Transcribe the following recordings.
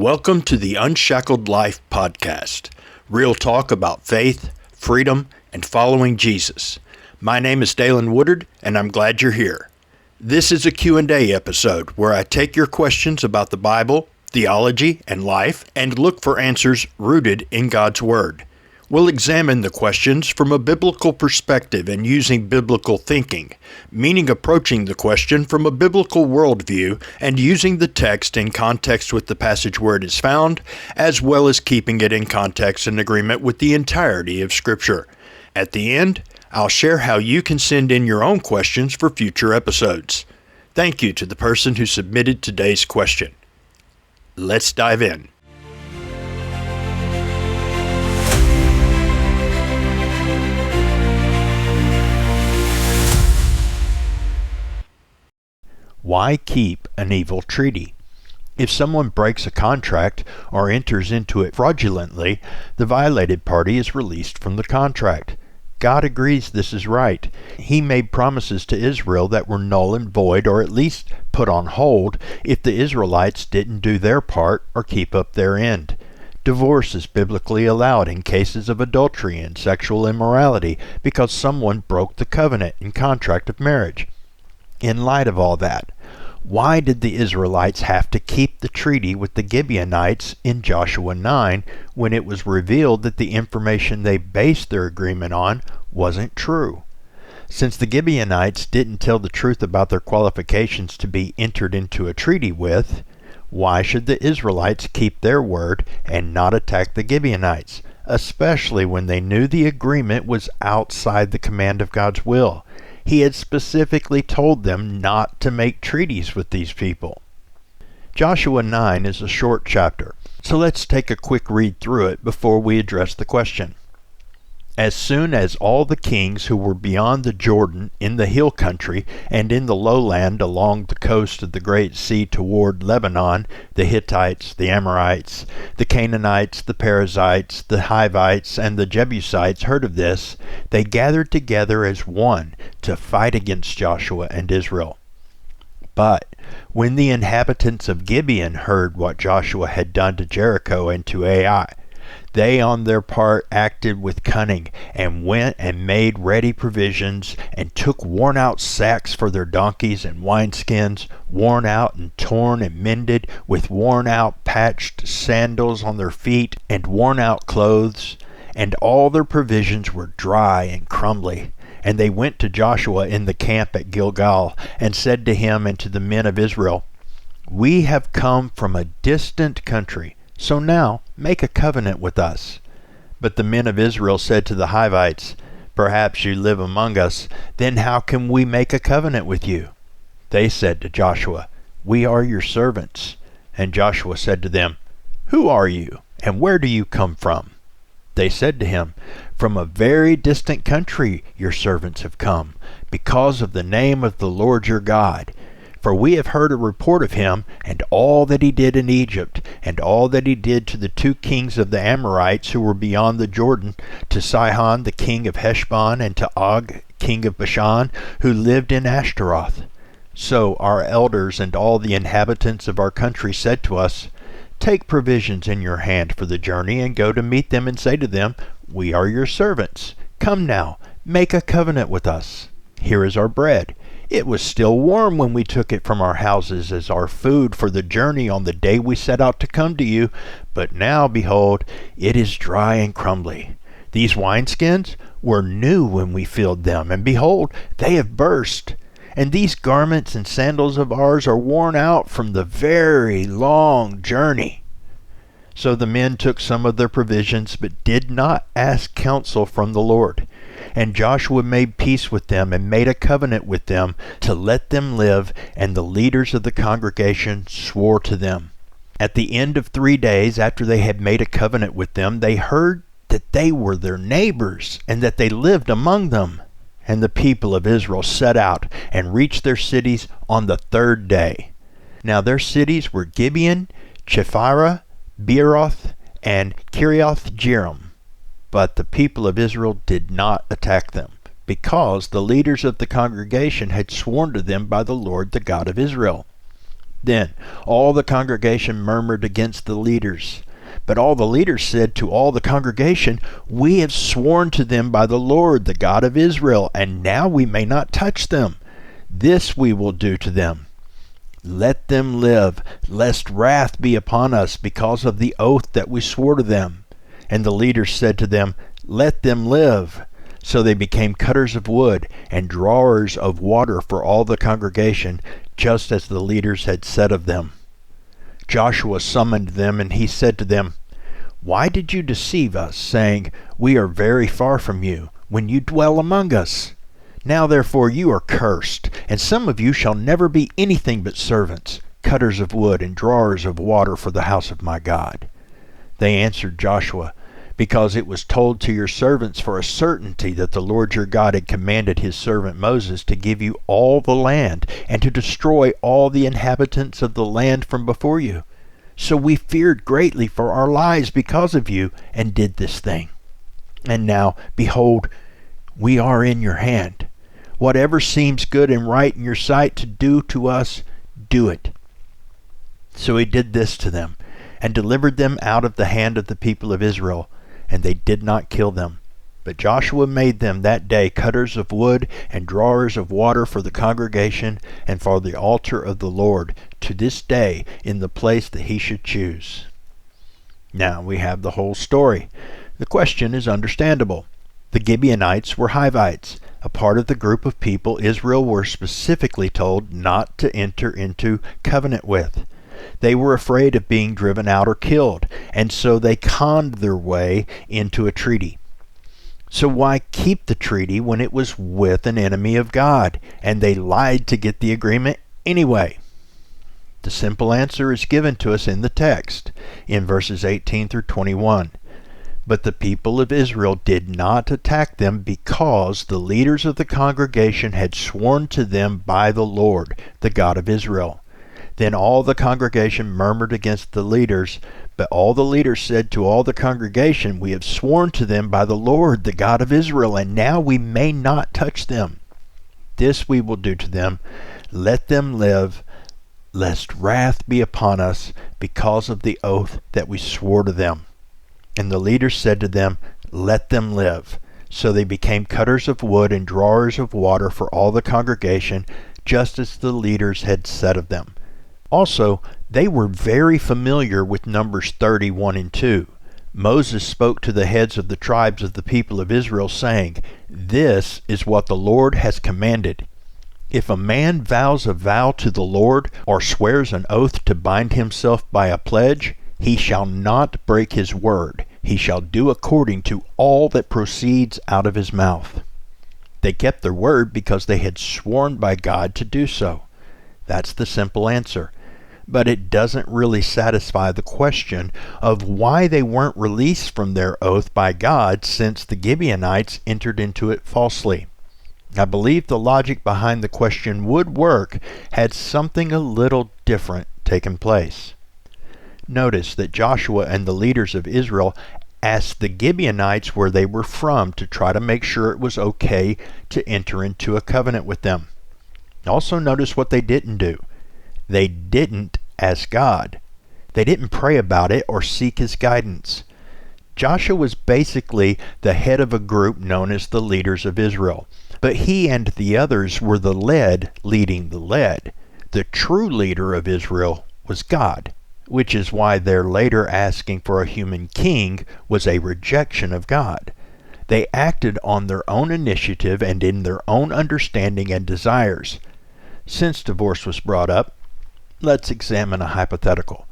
Welcome to the Unshackled Life podcast, real talk about faith, freedom, and following Jesus. My name is Dalen Woodard, and I'm glad you're here. This is a Q&A episode where I take your questions about the Bible, theology, and life, and look for answers rooted in God's Word. We'll examine the questions from a biblical perspective and using biblical thinking, meaning approaching the question from a biblical worldview and using the text in context with the passage where it is found, as well as keeping it in context and agreement with the entirety of Scripture. At the end, I'll share how you can send in your own questions for future episodes. Thank you to the person who submitted today's question. Let's dive in. Why keep an evil treaty? If someone breaks a contract or enters into it fraudulently, the violated party is released from the contract. God agrees this is right. He made promises to Israel that were null and void, or at least put on hold, if the Israelites didn't do their part or keep up their end. Divorce is biblically allowed in cases of adultery and sexual immorality because someone broke the covenant and contract of marriage. In light of all that, why did the Israelites have to keep the treaty with the Gibeonites in Joshua 9 when it was revealed that the information they based their agreement on wasn't true? Since the Gibeonites didn't tell the truth about their qualifications to be entered into a treaty with, why should the Israelites keep their word and not attack the Gibeonites, especially when they knew the agreement was outside the command of God's will? He had specifically told them not to make treaties with these people. Joshua 9 is a short chapter, so let's take a quick read through it before we address the question. As soon as all the kings who were beyond the Jordan in the hill country and in the lowland along the coast of the Great Sea toward Lebanon, the Hittites, the Amorites, the Canaanites, the Perizzites, the Hivites, and the Jebusites heard of this, they gathered together as one to fight against Joshua and Israel. But when the inhabitants of Gibeon heard what Joshua had done to Jericho and to Ai, they on their part acted with cunning, and went and made ready provisions, and took worn-out sacks for their donkeys and wineskins, worn out and torn and mended, with worn-out patched sandals on their feet, and worn-out clothes, and all their provisions were dry and crumbly. And they went to Joshua in the camp at Gilgal, and said to him and to the men of Israel, "We have come from a distant country, so now make a covenant with us." But the men of Israel said to the Hivites, "Perhaps you live among us, then how can we make a covenant with you?" They said to Joshua, "We are your servants." And Joshua said to them, "Who are you, and where do you come from?" They said to him, "From a very distant country your servants have come, because of the name of the Lord your God. For we have heard a report of him, and all that he did in Egypt, and all that he did to the two kings of the Amorites who were beyond the Jordan, to Sihon the king of Heshbon, and to Og king of Bashan, who lived in Ashtaroth. So our elders and all the inhabitants of our country said to us, 'Take provisions in your hand for the journey, and go to meet them, and say to them, We are your servants. Come now, make a covenant with us. Here is our bread. It was still warm when we took it from our houses as our food for the journey on the day we set out to come to you, but now, behold, it is dry and crumbly. These wineskins were new when we filled them, and behold, they have burst. And these garments and sandals of ours are worn out from the very long journey.' So the men took some of their provisions, but did not ask counsel from the Lord. And Joshua made peace with them, and made a covenant with them to let them live, and the leaders of the congregation swore to them. At the end of 3 days after they had made a covenant with them, they heard that they were their neighbors, and that they lived among them. And the people of Israel set out, and reached their cities on the 3rd day. Now their cities were Gibeon, Chephirah, Beeroth, and Kiriath-Jearim. But the people of Israel did not attack them, because the leaders of the congregation had sworn to them by the Lord, the God of Israel. Then all the congregation murmured against the leaders. But all the leaders said to all the congregation, "We have sworn to them by the Lord, the God of Israel, and now we may not touch them. This we will do to them. Let them live, lest wrath be upon us because of the oath that we swore to them." And the leaders said to them, "Let them live." So they became cutters of wood and drawers of water for all the congregation, just as the leaders had said of them. Joshua summoned them, and he said to them, "Why did you deceive us, saying, 'We are very far from you,' when you dwell among us? Now therefore you are cursed, and some of you shall never be anything but servants, cutters of wood and drawers of water for the house of my God." They answered Joshua, "Because it was told to your servants for a certainty that the Lord your God had commanded his servant Moses to give you all the land, and to destroy all the inhabitants of the land from before you. So we feared greatly for our lives because of you, and did this thing. And now, behold, we are in your hand. Whatever seems good and right in your sight to do to us, do it." So he did this to them, and delivered them out of the hand of the people of Israel, and they did not kill them. But Joshua made them that day cutters of wood and drawers of water for the congregation and for the altar of the Lord, to this day in the place that he should choose. Now we have the whole story. The question is understandable. The Gibeonites were Hivites, a part of the group of people Israel were specifically told not to enter into covenant with. They were afraid of being driven out or killed, and so they conned their way into a treaty. So why keep the treaty when it was with an enemy of God, and they lied to get the agreement anyway? The simple answer is given to us in the text, in verses 18 through 21. But the people of Israel did not attack them because the leaders of the congregation had sworn to them by the Lord, the God of Israel. Then all the congregation murmured against the leaders, but all the leaders said to all the congregation, "We have sworn to them by the Lord, the God of Israel, and now we may not touch them. This we will do to them. Let them live, lest wrath be upon us because of the oath that we swore to them." And the leaders said to them, "Let them live." So they became cutters of wood and drawers of water for all the congregation, just as the leaders had said of them. Also, they were very familiar with Numbers 30:1 and 2. Moses spoke to the heads of the tribes of the people of Israel, saying, "This is what the Lord has commanded. If a man vows a vow to the Lord, or swears an oath to bind himself by a pledge, he shall not break his word. He shall do according to all that proceeds out of his mouth." They kept their word because they had sworn by God to do so. That's the simple answer. But it doesn't really satisfy the question of why they weren't released from their oath by God, since the Gibeonites entered into it falsely. I believe the logic behind the question would work had something a little different taken place. Notice that Joshua and the leaders of Israel asked the Gibeonites where they were from to try to make sure it was okay to enter into a covenant with them. Also notice what they didn't do. They didn't ask God. They didn't pray about it or seek his guidance. Joshua was basically the head of a group known as the leaders of Israel, but he and the others were the led leading the led. The true leader of Israel was God, which is why their later asking for a human king was a rejection of God. They acted on their own initiative and in their own understanding and desires. Since divorce was brought up, let's examine a hypothetical.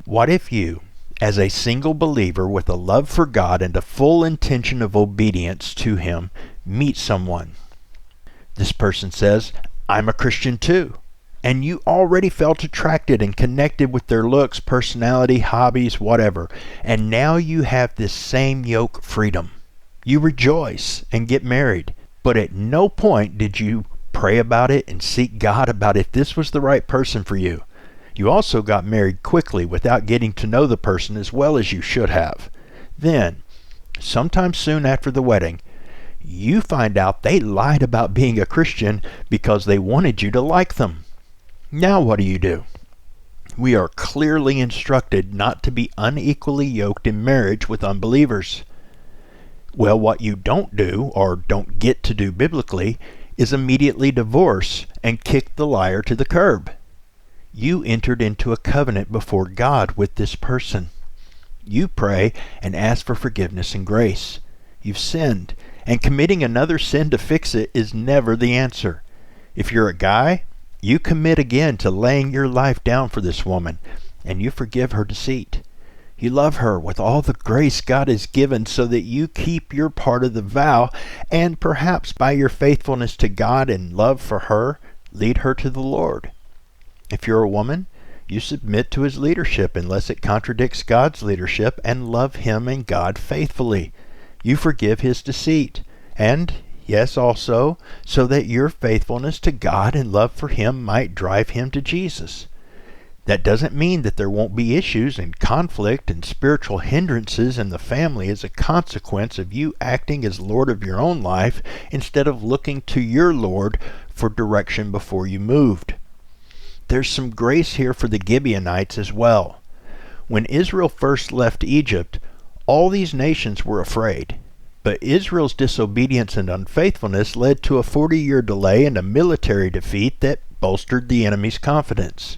What if you, as a single believer with a love for God and a full intention of obedience to him, meet someone? This person says, "I'm a Christian too." And you already felt attracted and connected with their looks, personality, hobbies, whatever. And now you have this same yoke freedom. You rejoice and get married. But at no point did you pray about it and seek God about if this was the right person for you. You also got married quickly without getting to know the person as well as you should have. Then, sometime soon after the wedding, you find out they lied about being a Christian because they wanted you to like them. Now what do? We are clearly instructed not to be unequally yoked in marriage with unbelievers. Well, what you don't do, or don't get to do biblically, is immediately divorce and kick the liar to the curb. You entered into a covenant before God with this person. You pray and ask for forgiveness and grace. You've sinned, and committing another sin to fix it is never the answer. If you're a guy, you commit again to laying your life down for this woman, and you forgive her deceit. You love her with all the grace God has given so that you keep your part of the vow, and perhaps by your faithfulness to God and love for her, lead her to the Lord. If you're a woman, you submit to his leadership unless it contradicts God's leadership and love him and God faithfully. You forgive his deceit, and yes, also, so that your faithfulness to God and love for him might drive him to Jesus. That doesn't mean that there won't be issues and conflict and spiritual hindrances in the family as a consequence of you acting as Lord of your own life instead of looking to your Lord for direction before you moved. There's some grace here for the Gibeonites as well. When Israel first left Egypt, all these nations were afraid. But Israel's disobedience and unfaithfulness led to a 40-year delay and a military defeat that bolstered the enemy's confidence.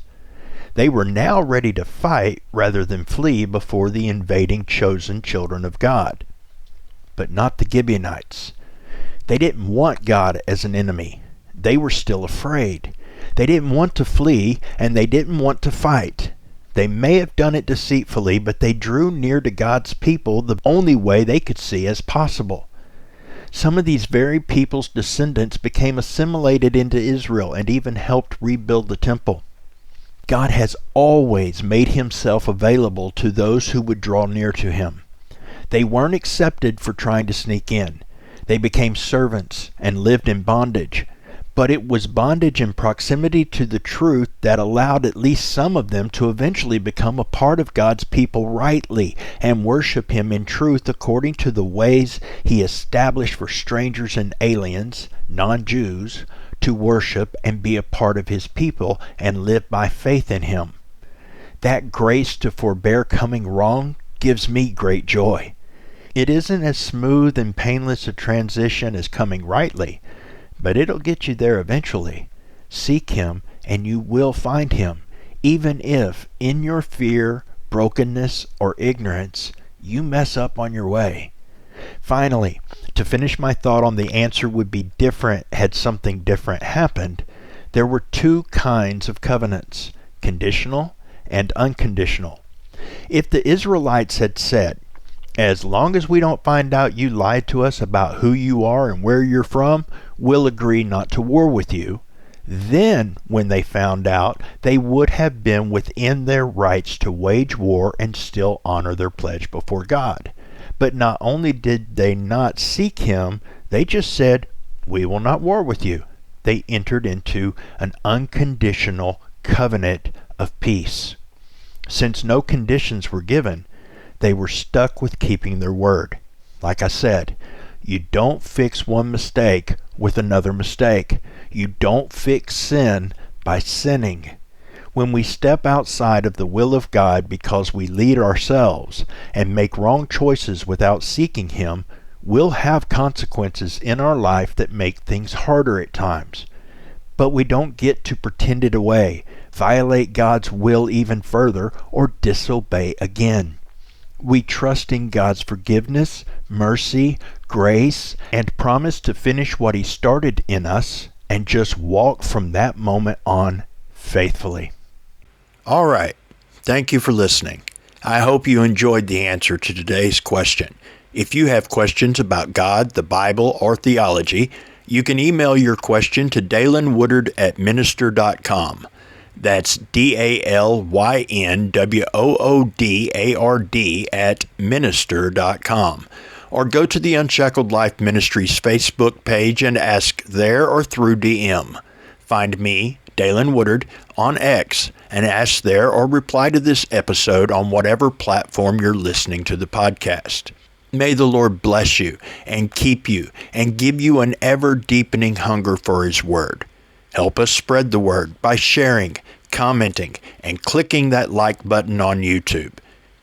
They were now ready to fight rather than flee before the invading chosen children of God. But not the Gibeonites. They didn't want God as an enemy. They were still afraid. They didn't want to flee, and they didn't want to fight. They may have done it deceitfully, but they drew near to God's people the only way they could see as possible. Some of these very people's descendants became assimilated into Israel and even helped rebuild the temple. God has always made himself available to those who would draw near to him. They weren't accepted for trying to sneak in. They became servants and lived in bondage. But it was bondage in proximity to the truth that allowed at least some of them to eventually become a part of God's people rightly and worship him in truth according to the ways he established for strangers and aliens, non-Jews, to worship and be a part of his people and live by faith in him. That grace to forbear coming wrong gives me great joy. It isn't as smooth and painless a transition as coming rightly, but it'll get you there eventually. Seek him, and you will find him, even if, in your fear, brokenness, or ignorance, you mess up on your way. Finally, to finish my thought on the answer would be different had something different happened, there were two kinds of covenants, conditional and unconditional. If the Israelites had said, as long as we don't find out you lied to us about who you are and where you're from, we'll agree not to war with you. Then, when they found out, they would have been within their rights to wage war and still honor their pledge before God. But not only did they not seek him, they just said, we will not war with you. They entered into an unconditional covenant of peace. Since no conditions were given, they were stuck with keeping their word. Like I said, you don't fix one mistake with another mistake. You don't fix sin by sinning. When we step outside of the will of God because we lead ourselves and make wrong choices without seeking him, we'll have consequences in our life that make things harder at times. But we don't get to pretend it away, violate God's will even further, or disobey again. We trust in God's forgiveness, mercy, grace, and promise to finish what he started in us and just walk from that moment on faithfully. All right. Thank you for listening. I hope you enjoyed the answer to today's question. If you have questions about God, the Bible, or theology, you can email your question to DalenWoodard@minister.com. That's DalenWoodard@minister.com. Or go to the Unshackled Life Ministries Facebook page and ask there or through DM. Find me, Dalen Woodard, on X and ask there or reply to this episode on whatever platform you're listening to the podcast. May the Lord bless you and keep you and give you an ever-deepening hunger for his word. Help us spread the word by sharing, commenting, and clicking that like button on YouTube.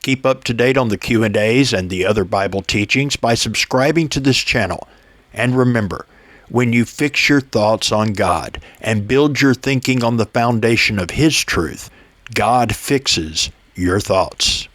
Keep up to date on the Q&As and the other Bible teachings by subscribing to this channel. And remember, when you fix your thoughts on God and build your thinking on the foundation of His truth, God fixes your thoughts.